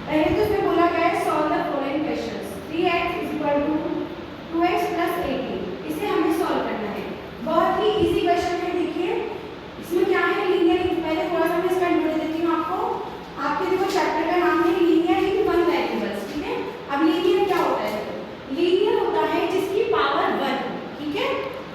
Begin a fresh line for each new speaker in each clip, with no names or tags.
पहले तो इसमें बोला गया है solve the following questions. 3x equal to 2x plus 18, इसे हमें सॉल्व करना है। बहुत ही इजी क्वेश्चन है। देखिए इसमें क्या है, लीनियर। पहले थोड़ा सा मैं इसका इंट्रो दे देती हूँ आपको। आपके देखो चैप्टर का नाम है लीनियर इन वन वेरिएबल्स, ठीक है। अब लीनियर क्या होता है? लीनियर होता है जिसकी पावर 1, ठीक है,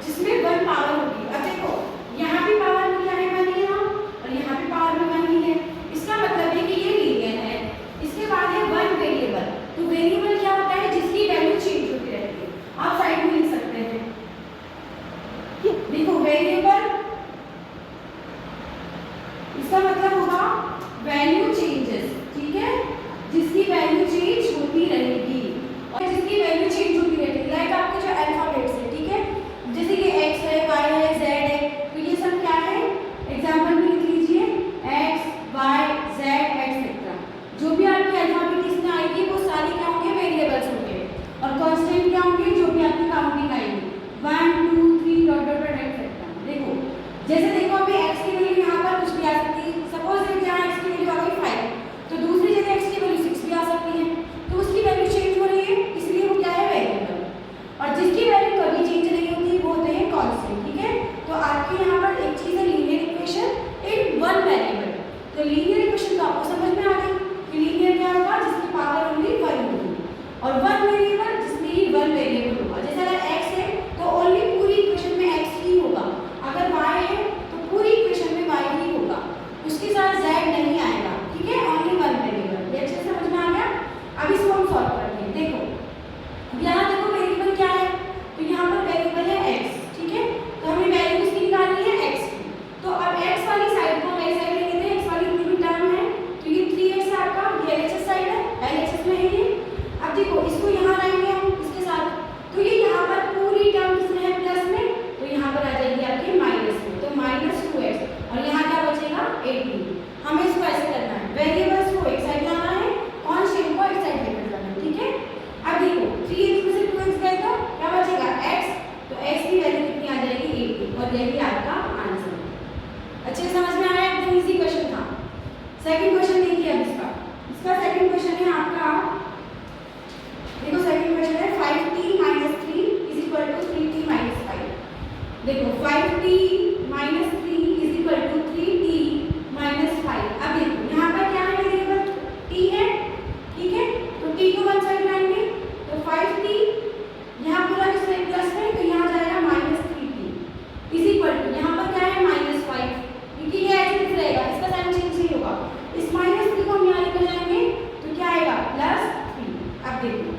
जिसमें 1 पावर होगी। अब देखो यहाँ भी पावर में क्या है, 1 ही है, और यहाँ भी पावर में 1 ही है। इसका मतलब है कि ये लीनियर है। इसके बाद है 1 वेरिएबल। तो वेरिएबल क्या होता है? जिसकी वैल्यू चेंज होती रहती है। आप साइड में लिख सकते हैं। देखो वेरिएबल, इसका मतलब होगा वैल्यू चेंजेस, ठीक है, जिसकी वैल्यू चेंज होती रहेगी। और जिसकी वैल्यू चेंज होती रहती है, लाइक आपके जो अल्फाबेट्स है, ठीक है, जैसे कि x है, y है, z है, तो ये सब क्या है? एग्जांपल में लिख लीजिए x, y, z एक्सेट्रा। जो भी आपकी अल्फाबेट इसमें आएगी वो सारी क्या होंगे? वेरिएबल्स होंगे। और कांस्टेंट क्या होंगे? जो भी आपकी काउंटिंग आएगी 1 2 3 डॉट डॉट डॉट एक्सेट्रा। देखो जैसे देखो अभी x की वैल्यू यहाँ पर कुछ भी आ सकती है। सपोज यहाँ x की वैल्यू आ गई 5, तो दूसरी जगह x की वैल्यू 6 भी आ सकती है। तो उसकी वैल्यू चेंज हो रही है, इसलिए वो क्या है? वेरिएबल। और जिसकी वैल्यू कभी चेंज नहीं होती वो होते हैं कांस्टेंट, ठीक है। तो आपके यहाँ पर एक चीज है linear equation in one variable. तो लीनियर इक्वेशन तो आपको समझ में आ गई कि लीनियर क्या होगा? जिसकी पावर ओनली 1 होगी। और 1 वेरिएबल जिसमें ही 1 वेरिएबल होगा। जैसे अगर x है तो ओनली पूरी इक्वेशन में x ही होगा। अगर y है तो पूरी इक्वेशन में y ही होगा, उसके साथ z नहीं आएगा, ठीक है। Only 1 variable. ये अच्छे से समझ में आ गया। अब इसको हम सॉल्व करते हैं। देखो यहाँ देखो वेरिएबल क्या है, तो यहाँ पर वेरिएबल है x, ठीक है। तो हमें वैल्यू इसकी निकालनी है x की। तो अब x वाली साइड को हम x साइड ले लेते हैं। x वाली इतनी भी टर्म है, तो ये 3x है आपका, ये LHS साइड है, LHS में है ये। अब देखो इसको यहाँ लाएंगे हम इसके साथ, तो ये यहाँ पर पूरी टर्म किसमें है? प्लस में, तो यहाँ पर आ जाएगी आपके माइनस में, तो -2x। और यहाँ क्या बचेगा? 18। हमें इसको ऐसे करना है, वेरिएबल्स को एक साइड लाना है, कांस्टेंट को एक साइड लेकर जाना है, ठीक है। अब देखो 3x में से 2x गए तो क्या बचेगा? x। तो x की वैल्यू कितनी आ जाएगी? 18। और यही आपका आंसर है। अच्छे से समझ में आया? एकदम इजी क्वेश्चन था। सेकंड क्वेश्चन देखिए अब इसका सेकंड क्वेश्चन है आपका। देखो सेकंड क्वेश्चन है 5t - 3 = 3t - 5। देखो 5t - 3 = 3t - 5। अब देखो यहाँ पर क्या है? वेरिएबल t है, ठीक है। तो t को वन साइड लाएंगे, तो 5t यहाँ पूरा किसमें? प्लस में, तो यहाँ जाएगा -3t = यहाँ पर क्या है? -5, क्योंकि ये ऐसे दिख रहेगा, इसका साइन चेंज नहीं होगा। इस -3 को हम यहाँ लेकर जाएंगे तो क्या आएगा? +3। अब देखो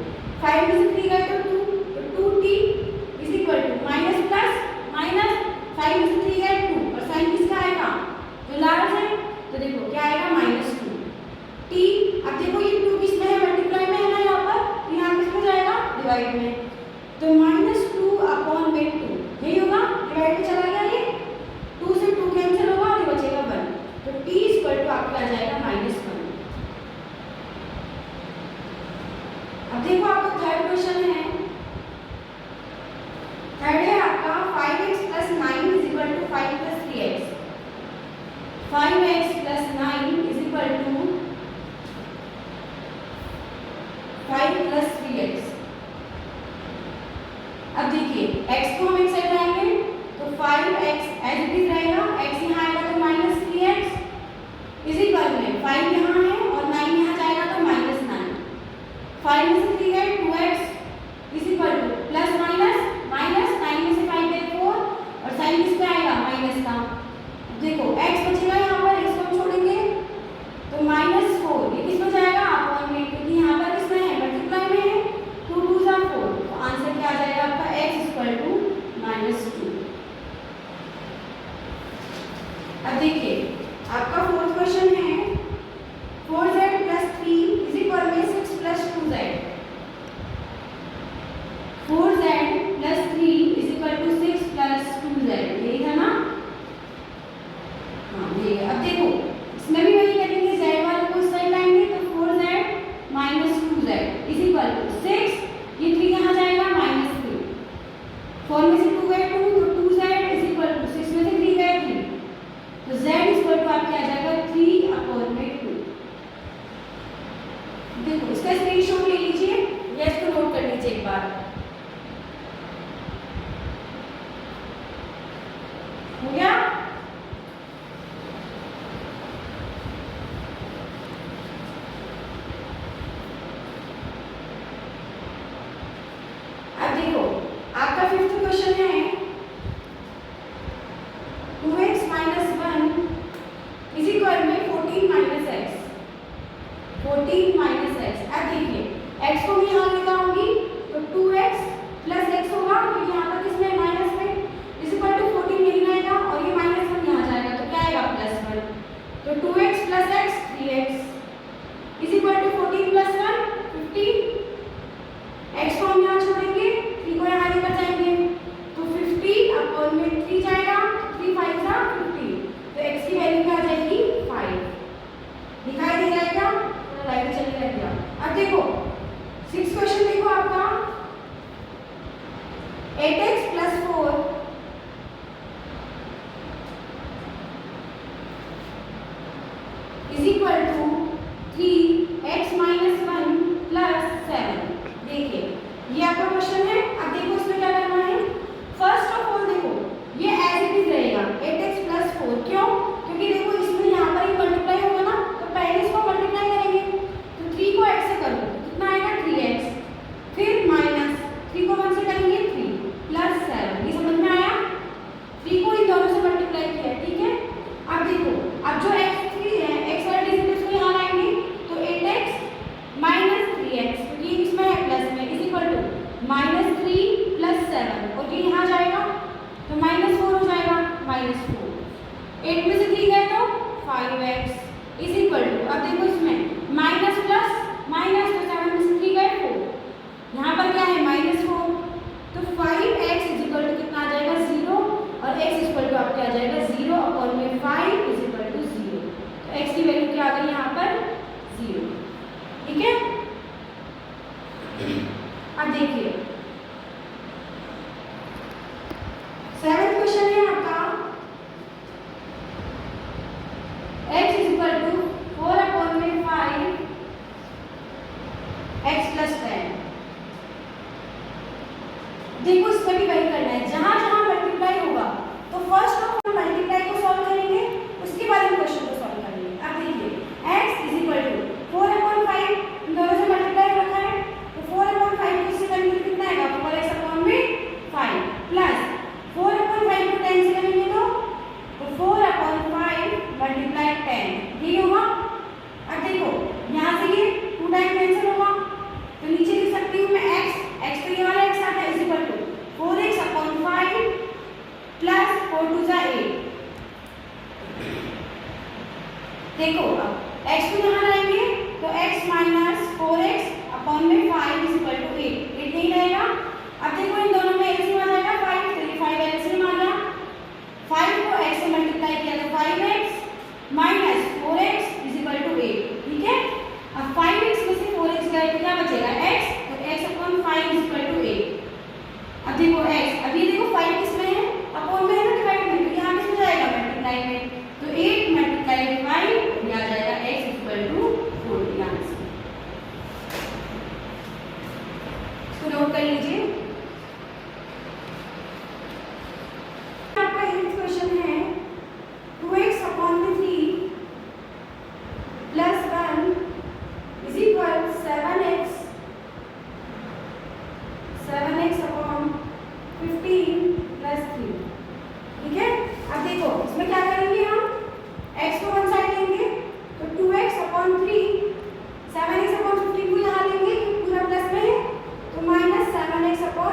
5 में से 3 गए तो 2, तो 2t = माइनस प्लस माइनस, 5 में से 3 गए 2, और साइन किसका आएगा? जो लार्ज है, तो देखो क्या आएगा? -2 t। अब देखो ये 2 किसमें है? मल्टीप्लाई में है ना यहाँ पर, तो यहाँ किसमें जाएगा? डिवाइड में। तो -2/2 यही होगा, डिवाइड में चला गया ये, 2 से 2 कैंसिल होगा और ये बचेगा 1। तो t = आपका आ जाएगा -1। अब देखो आपका थर्ड क्वेश्चन है। थर्ड है आपका 5x + 9 = 5 + 3x। 5x + 9 = 5 + 3x। अब देखिए x को हम एक साइड लाएंगे तो 5x एज इट इज रहेगा, x यहाँ आएगा तो -3x = 5 यहाँ है और 9 यहाँ जाएगा तो -9। 5 में से 3 गए 2x = प्लस माइनस माइनस, 9 में से 5 गए 4, और साइन किसका आएगा? माइनस का। देखो x बचेगा यहाँ पर, x को हम छोड़ेंगे तो -4, ये किसमें जाएगा? अपॉन में, क्योंकि यहाँ पर किसमें है? मल्टीप्लाई में है, 2 2 4। तो आंसर क्या आ जाएगा आपका? x = -2। देखो इसका स्क्रीनशॉट ले लीजिए या इसको नोट कर लीजिए एक बार। हो गया? अब देखो आपका फिफ्थ क्वेश्चन है 2x माइनस 1 इज इक्वल में 14 माइनस एक्स। 14 minus x. अब देखिए x को मैं यहाँ लेकर आऊंगी तो 2x प्लस एक्स होगा, तो यहाँ पर किसमें माइनस में इज इक्वल टू 14 यही आएगा और ये माइनस 1 यहाँ जाएगा तो क्या आएगा प्लस 1। तो 2x plus x 3x is equal to 14 plus 1 15। x को हम यहाँ छोड़ेंगे, 3 को यहाँ लेकर जाएंगे तो 50 अपॉन में 3 जाएगा, 3 5 जा 50, तो x की वैल्यू क्या आ जाएगी 5। दिखाई दे रहा है क्या? लाइट चलने लग गया। अब देखो 6 क्वेश्चन देखो आपका 8x plus 4 is equal to 3x minus 1 plus 7। देखिए ये आपका क्वेश्चन है। अब देखो इसमें क्या करना है। फर्स्ट ऑफ ऑल देखो ये एज इट इज रहेगा 8x प्लस 4। क्यों? क्योंकि देखो इसमें यहाँ पर ही मल्टीप्लाई होगा ना, तो पहले इसको मल्टीप्लाई करेंगे तो 3 को x से करो तो कितना आएगा 3x, फिर माइनस 3 को 1 से करेंगे 3 प्लस 7। ये समझ में आया? 3 को इन दोनों से मल्टीप्लाई किया है, ठीक है। अब देखो अब जो x3 है x वाले डिजिट इसको यहाँ लाएंगे तो 8x माइनस 3x क्योंकि इसमें है प्लस में is equal to minus 3 plus 7 और ये यहाँ जाएगा तो माइनस 4 हो जाएगा माइनस 4। 8 में से 3 गए तो 5x इज इक्वल टू, अब देखो इसमें माइनस प्लस माइनस तो 7 में से 3 गए 4, यहाँ पर क्या है माइनस 4, तो 5x इज इक्वल टू कितना आ जाएगा 0 और x इज इक्वल टू आपका आ जाएगा 0 अपॉन में 5 इज इक्वल टू 0। तो x की वैल्यू क्या आ गई यहाँ पर 0, ठीक है। अब देखिए 7th क्वेश्चन है आपका x is equal to 4 upon में 5 x प्लस 10। देखो इसमें भी वही करना है, जहां जहां मल्टीप्लाई होगा तो फर्स्ट ऑफ ऑल मल्टीप्लाई को सॉल्व करेंगे, उसके बाद हम क्वेश्चन को सॉल्व करेंगे। अब देखिए x is equal to 4 upon 5 इन दोनों से मल्टीप्लाई रखा है तो 4 अपॉन 5 को इससे करेंगे तो कितना आएगा 4x अपॉन में 5 प्लस 4 अपॉन 5 को 10 से करेंगे तो 4 अपॉन 5 मल्टीप्लाई 10 ये होगा। अब देखो यहाँ से ये 2 टाइम कैंसिल होगा तो नीचे लिख सकती हूँ मैं x तो ये वाला x आता है is equal to 4x upon 5 plus 4 2 जा 8। देखो अब x को यहाँ लाएंगे तो x माइनस 4x अपॉन में 5 इज इक्वल टू 8 नहीं रहेगा। अब देखो इन दोनों में एलसीएम आ जाएगा 5 तो ये 5 एलसीएम आ गया, 5 को x से मल्टीप्लाई किया तो 5x minus 4x is equal to 8, ठीक है। अब 5x में से 4x गए तो क्या बचेगा x, तो x upon 5 is equal to 8। अब देखो x, अभी देखो 5 किस में है अपॉन में है ना डिवाइड में, तो यहाँ किस में जाएगा मल्टीप्लाई में, तो 8 मल्टीप्लाई बाय 5 आ जाएगा x is equal to 40 answer. इसको नोट कर लीजिए। आपका 8th क्वेश्चन है 2x upon 3 plus 1 is equal 7x upon 15 plus 3, ठीक है। अब देखो इसमें क्या करेंगे हम x को वन साइड लेंगे तो 2x अपॉन 3 7x अपॉन 15 को यहाँ लेंगे पूरा प्लस में है तो माइनस 7x अपॉन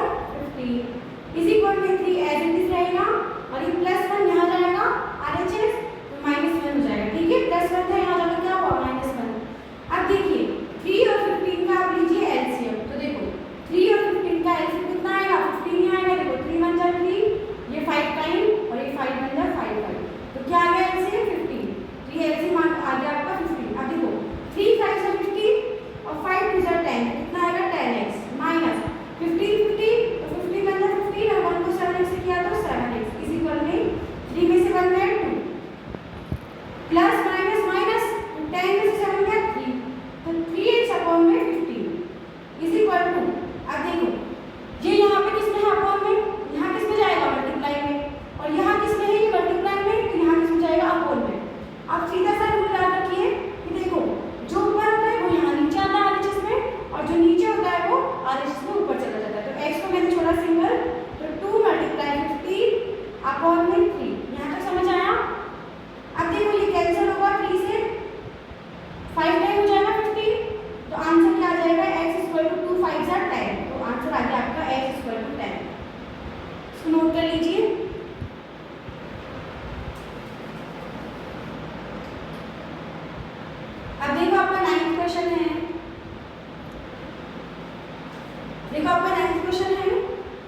देखो आपका नेक्स्ट क्वेश्चन है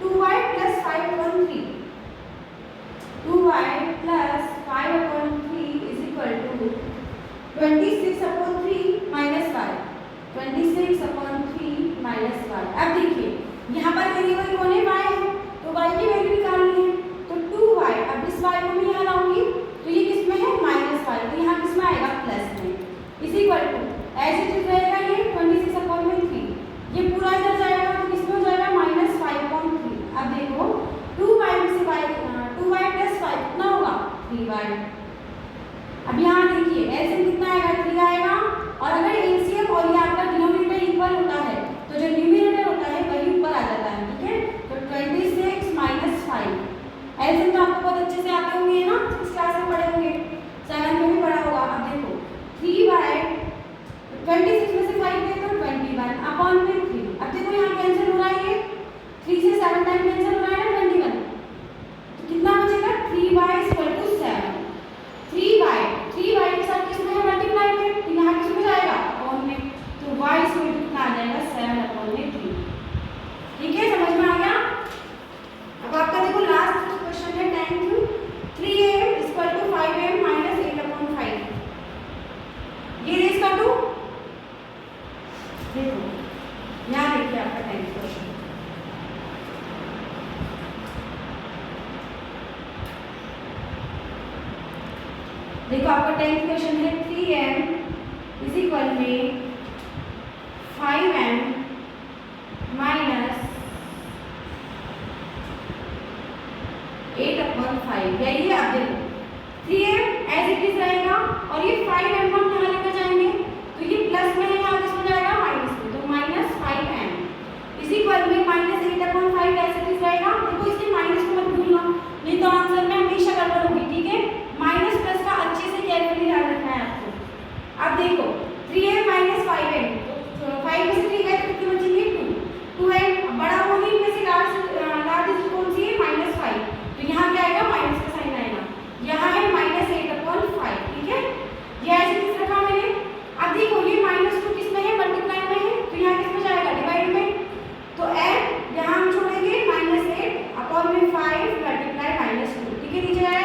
2y + 5/3 2y + 5/3 = 26/3 - 5 26/3 - 5। अब देखिए यहाँ पर वेरिएबल कौन है y है, तो y की वैल्यू निकालनी है। तो 2y, अब इस y को मैं यहाँ लाऊंगी तो ये किस में है -5, तो यहाँ किस में आएगा प्लस में, एज इट इज रहेगा ये 26/3, ये पूरा इधर जाएगा तो किस में हो जाएगा -5/3। अब देखो 2y + 5 कितना होगा 3y। अब यहाँ देखिए एलसीएम कितना आएगा 3 आएगा, और अगर एलसीएम और ये आपका डिनोमिनेटर इक्वल होता है तो जो न्यूमरेटर होता है वही ऊपर आ जाता है, ठीक है। तो 26 - 5 एलसीएम तो आपको बहुत अच्छे से आते होंगे ना, इस क्लास में पढ़े होंगे, 7 में भी पढ़ा होगा। अब देखो 3y 26 में से 5 गए तो 21/3। अब देखो यहाँ कैंसिल हो रहा है, ये 3 से 7 टाइम कैंसिल हो रहा है ना 21, तो कितना बचेगा 3y = 7। 3y के साथ किसमें है मल्टीप्लाई में, तो यहाँ किसमें जाएगा अपॉन में, तो y कितना आ जाएगा 7/3। ठीक है, समझ में आ गया। अब आपका देखो लास्ट क्वेश्चन है 10th 3m = 5m - 8/5। ये रेस कर दो, देखो यहाँ देखिए आपका 10th क्वेश्चन। देखो आपका 10th क्वेश्चन है 3m = 5m - 8/5। यही है। अब देखो 3m एज इट इज रहेगा और ये 5m हम यहाँ लेकर जाएंगे तो ये प्लस में है, यहाँ किसमें जाएगा माइनस में, तो -5m -8/5 एज इट इज रहेगा। देखो इसके माइनस को मत भूलना, नहीं तो आंसर में हमेशा गड़बड़ होगी, ठीक है। माइनस प्लस का अच्छे से केयरफुली ध्यान रखना है आपको। अब देखो 3m - 5m, तो 5 में से 3 गए तो कितने बचेंगे 2m। बड़ा होगी इनमें से लार्ज डिजिट कौन सी है -5, तो यहाँ क्या आएगा माइनस का साइन आएगा, यहाँ है -8/5, ठीक है। ये ऐसे किस रखा मैंने। अब देखो ये -2 किस में है मल्टीप्लाई में है, तो यहाँ किस में जाएगा डिवाइड में, तो m यहाँ हम छोड़ेंगे -8/5 × -2, ठीक है। नीचे आएगा